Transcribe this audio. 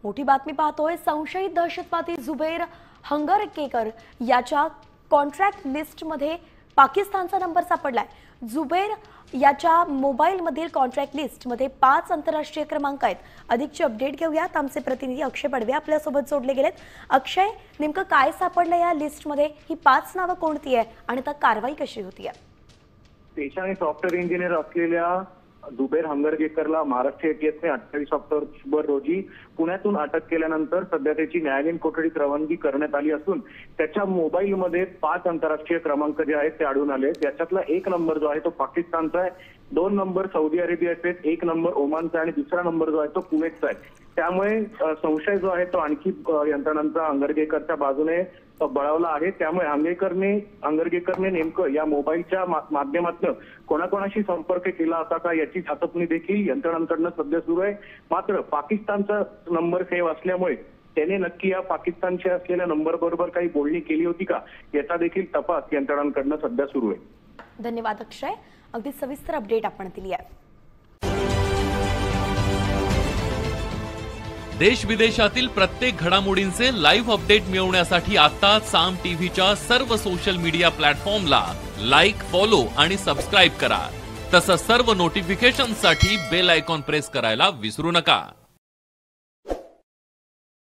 मोठी बातमी पाहतोय। संशयित दहशतवादी जुबेर हंगरकेकर याच्या कॉन्ट्रॅक्ट लिस्टमध्ये पाकिस्तानचा नंबर सापडलाय। जुबेर याच्या मोबाईलमधील कॉन्ट्रॅक्ट लिस्टमध्ये 5 आंतरराष्ट्रीय क्रमांक आहेत। अधिकची अपडेट घेऊयात। आमचे प्रतिनिधी अक्षय पडवे आपल्या सोबत जोडले गेलेत। अक्षय, नेमकं काय सापडलं या लिस्टमध्ये? ही 5 नावं कोणती आहे आणि आता कारवाई कशी होतीये? पेशाने सॉफ्टवेअर इंजिनियर असलेल्या जुबेर हंगरकेकरला महाराष्ट्र एटीएसने 28 ऑक्टोबर रोजी पुण्यातून अटक केल्यानंतर सध्या त्याची न्यायालयीन कोठडीत रवानगी करण्यात आली असून त्याच्या मोबाईलमध्ये 5 आंतरराष्ट्रीय क्रमांक जे आहेत ते आढळून आले। त्याच्यातला एक नंबर जो आहे तो पाकिस्तानचा आहे, 2 नंबर सौदी अरेबियाचे आहेत, 1 नंबर ओमानचा आणि दुसरा नंबर जो आहे तो कुवेतचा आहे। त्यामुळे संशय जो आहे तो आणखी यंत्रणांचा हंगरकेकरच्या बाजूने बळावला आहे। त्यामुळे हंगरकेकरने नेमकं या मोबाईलच्या माध्यमातून कोणाकोणाशी संपर्क केला होता का याची चाचपणी देखील यंत्रणांकडून सध्या सुरू आहे। मात्र पाकिस्तानचा नंबर सेव्ह असल्यामुळे त्याने नक्की या पाकिस्तानच्या असलेल्या नंबर बरोबर काही बोलणी केली होती का याचा देखील तपास यंत्रणांकडून सध्या सुरू आहे। धन्यवाद अक्षय, अगदी सविस्तर अपडेट आपण दिली आहे। देश विदेशातील प्रत्येक घडामोडींचे लाईव्ह अपडेट मिळवण्यासाठी आता साम टीव्हीच्या सर्व सोशल मीडिया प्लॅटफॉर्मला लाईक, फॉलो आणि सबस्क्राईब करा। तसंच सर्व नोटिफिकेशनसाठी बेल आयकॉन प्रेस करायला विसरू नका।